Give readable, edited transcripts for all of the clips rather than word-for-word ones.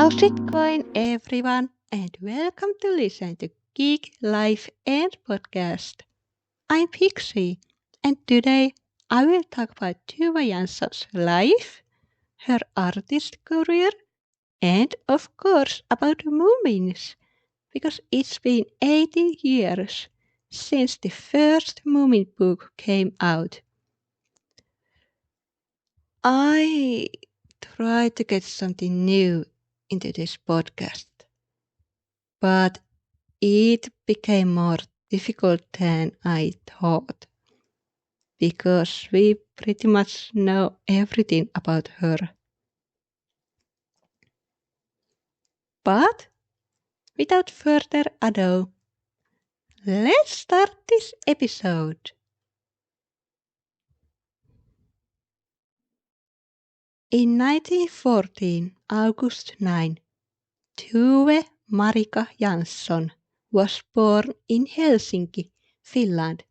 How's it going, everyone? And welcome to listen to Geek Life and Podcast. I'm Pixie, and today I will talk about Tove Jansson's life, her artist career, and of course about Moomins, because it's been 80 years since the first Moomin book came out. I tried to get something new into this podcast, but it became more difficult than I thought because we pretty much know everything about her. But without further ado, let's start this episode. In 1914, August 9, Tove Marika Jansson was born in Helsinki, Finland,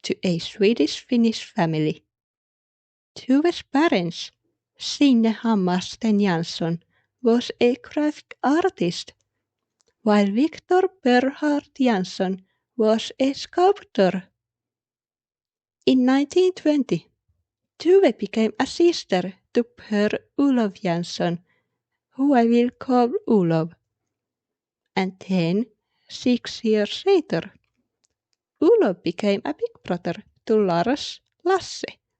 to a Swedish-Finnish family. Tove's parents, Signe Hammarsten Jansson, was a graphic artist, while Victor Berhard Jansson was a sculptor. In 1920, Tove became a sister to Per Olof Jansson, who I will call Olof. And then, 6 years later, Olof became a big brother to Lasse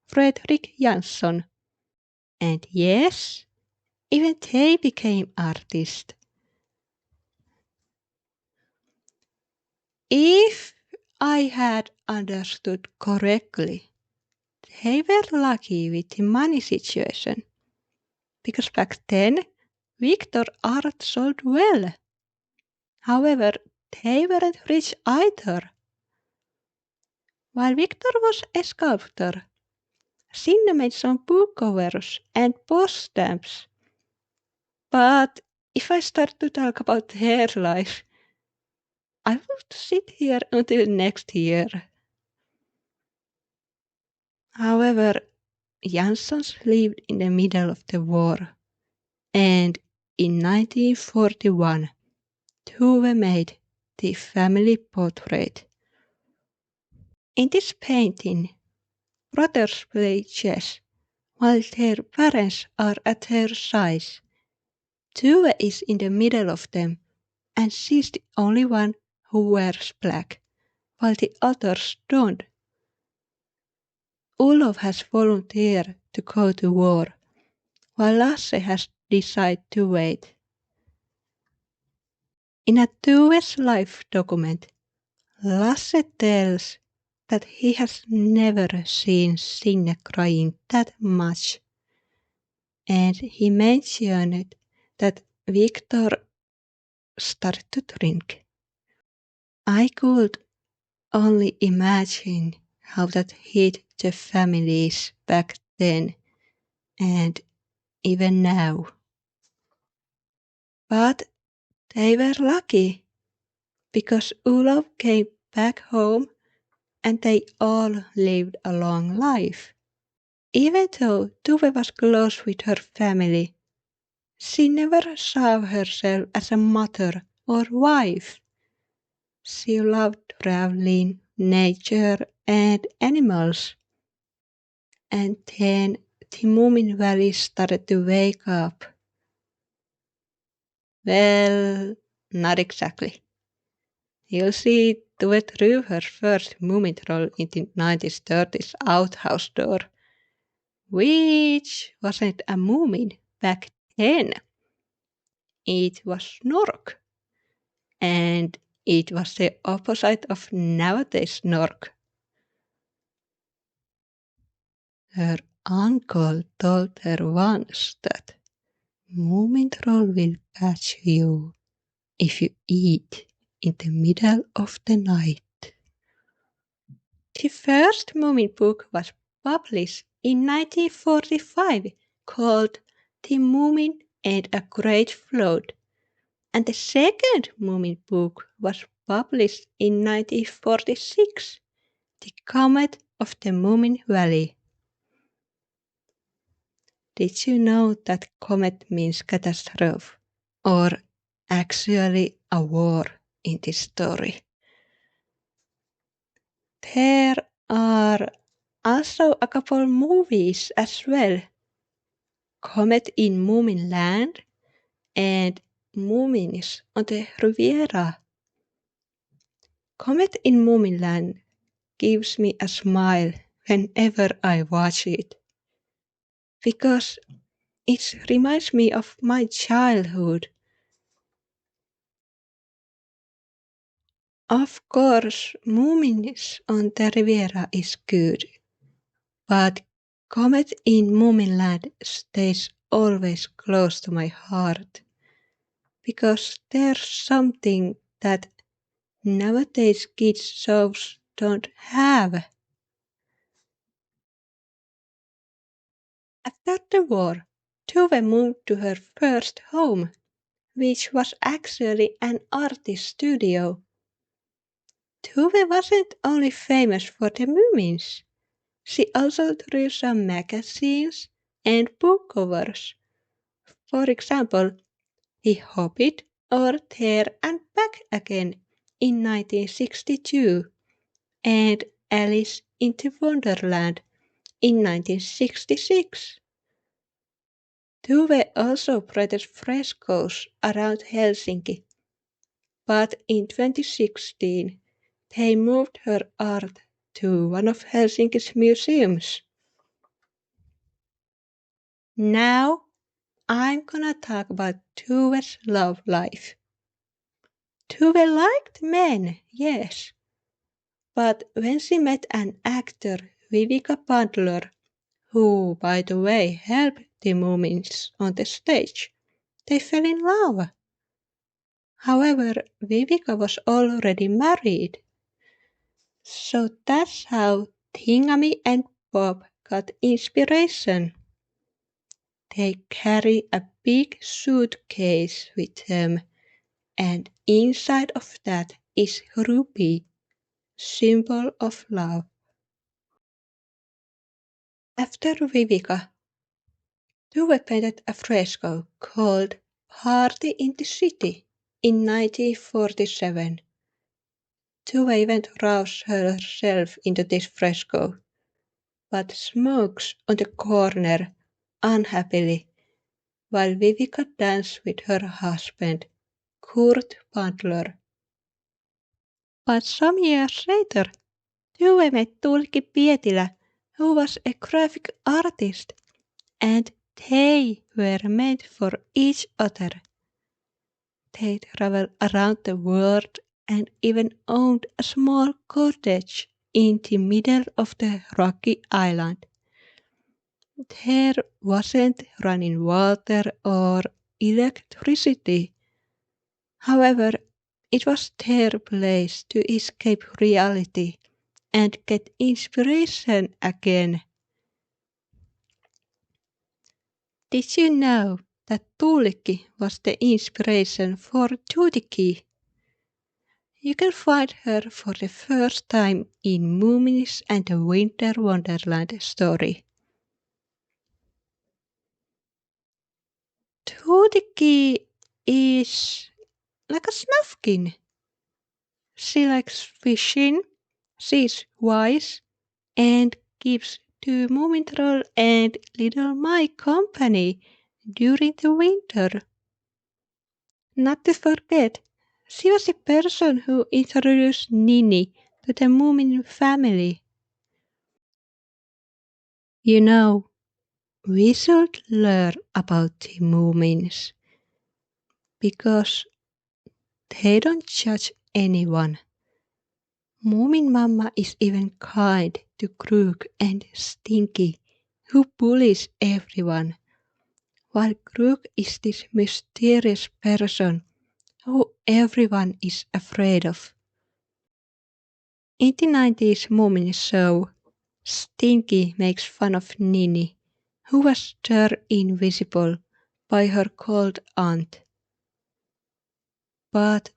Fredrik Jansson. And yes, even they became artists. If I had understood correctly, they were lucky with the money situation, because back then Victor art sold well. However, they weren't rich either. While Victor was a sculptor, Signe made some book covers and post stamps. But if I start to talk about their life, I would sit here until next year. However, Janssons lived in the middle of the war, and in 1941, Tove made the family portrait. In this painting, brothers play chess while their parents are at their sides. Tove is in the middle of them, and she's the only one who wears black, while the others don't. Olof has volunteered to go to war, while Lasse has decided to wait. In a Tove's life document, Lasse tells that he has never seen Signe crying that much, and he mentioned that Victor started to drink. I could only imagine how that hit the families back then and even now. But they were lucky because Olof came back home and they all lived a long life. Even though Tove was close with her family, she never saw herself as a mother or wife. She loved traveling, nature, and animals. And then the Moomin Valley started to wake up. Well, not exactly. You'll see Tove threw her first Moomin troll in the 1930s outhouse door, which wasn't a Moomin back then. It was Snork. And it was the opposite of nowadays Snork. Her uncle told her once that Moomin troll will catch you if you eat in the middle of the night. The first Moomin book was published in 1945 called The Moomin and a Great Flood, and the second Moomin book was published in 1946, The Comet of the Moomin Valley. Did you know that comet means catastrophe? or actually a war in this story. There are also a couple movies as well. Comet in Moomin Land and Moomins on the Riviera. Comet in Moomin Land gives me a smile whenever I watch it, because it reminds me of my childhood. Of course, Moomins on the Riviera is good, but Comet in Moominland stays always close to my heart, because there's something that nowadays kids shows don't have. After the war, Tove moved to her first home, which was actually an artist studio. Tove wasn't only famous for the Moomins, she also drew some magazines and book covers. For example, The Hobbit or There and Back Again in 1962 and Alice into Wonderland in 1966. Tove also painted frescoes around Helsinki, but in 2016 they moved her art to one of Helsinki's museums. Now I'm gonna talk about Tove's love life. Tove liked men, yes, but when she met an actor, Vivica Butler, who, by the way, helped the Moomins on the stage, they fell in love. However, Vivica was already married, so that's how Thingamy and Bob got inspiration. They carry a big suitcase with them, and inside of that is ruby, symbol of love. After Vivica, Tove painted a fresco called Party in the City in 1947. Tove even roused herself into this fresco, but smokes on the corner unhappily while Vivica danced with her husband, Kurt Butler. But some years later, Tove met Tuulikki Pietilä, who was a graphic artist, and they were meant for each other. They traveled around the world and even owned a small cottage in the middle of the rocky island. There wasn't running water or electricity. However, it was their place to escape reality and get inspiration again. Did you know that Tuulikki was the inspiration for Tuutikki? You can find her for the first time in Moomins and the Winter Wonderland story. Tuutikki is like a snufkin. She likes fishing, she's wise, and keeps to Moomin Troll and Little My company during the winter. Not to forget, she was the person who introduced Nini to the Moomin family. You know, we should learn about the Moomins because they don't judge anyone. Moomin Mama is even kind to Crook and Stinky, who bullies everyone, while Crook is this mysterious person who everyone is afraid of. In the 90s Moomin show, Stinky makes fun of Nini, who was turned invisible by her cold aunt. But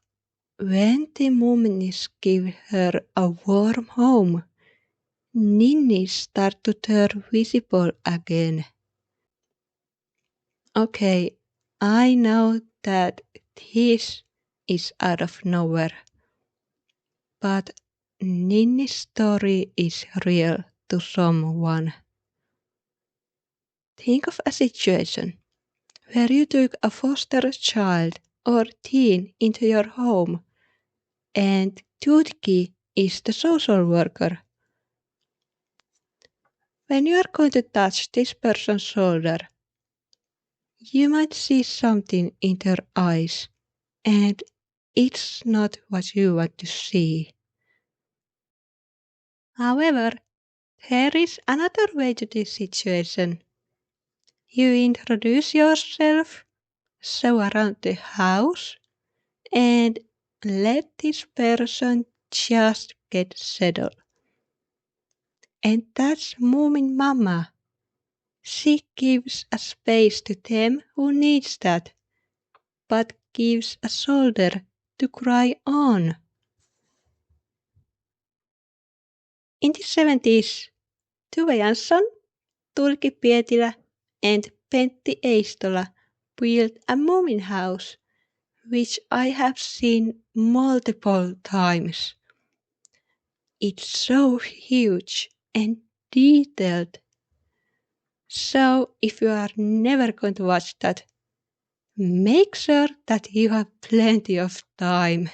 when the Moomins give her a warm home, Nini starts to turn visible again. Okay, I know that this is out of nowhere, but Ninni's story is real to someone. Think of a situation where you took a foster child or teen into your home and Tutki is the social worker. When you are going to touch this person's shoulder, you might see something in their eyes, and it's not what you want to see. However, there is another way to this situation. You introduce yourself, show around the house, and let this person just get settled. And that's Moomin Mama. She gives a space to them who needs that, but gives a shoulder to cry on. In the 70s, Tove Jansson, Turki Pietilä, and Pentti Eistola built a Moomin house, which I have seen multiple times. It's so huge and detailed. So if you are never going to watch that, make sure that you have plenty of time.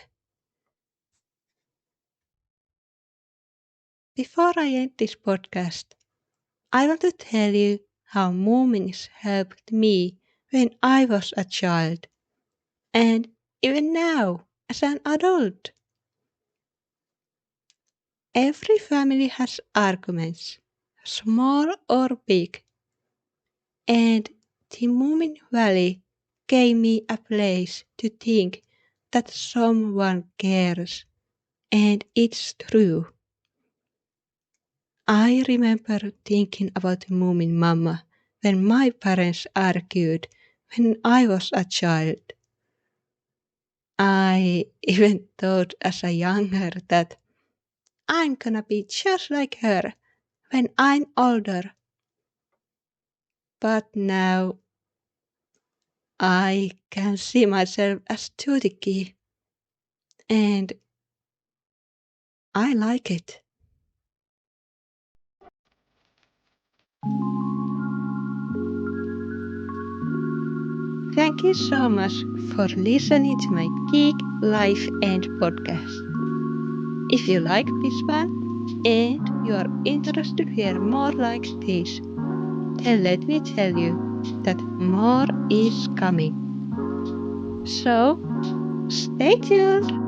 Before I end this podcast, I want to tell you how Moomins helped me when I was a child, and even now as an adult. Every family has arguments, small or big, and the Moomin Valley gave me a place to think that someone cares, and it's true. I remember thinking about Moomin Mama when my parents argued when I was a child. I even thought as a younger that I'm gonna be just like her when I'm older. But now I can see myself as Tutiki, and I like it. Thank you so much for listening to my Geek Life and podcast. If you like this one and you are interested to hear more like this, then let me tell you that more is coming. So, stay tuned!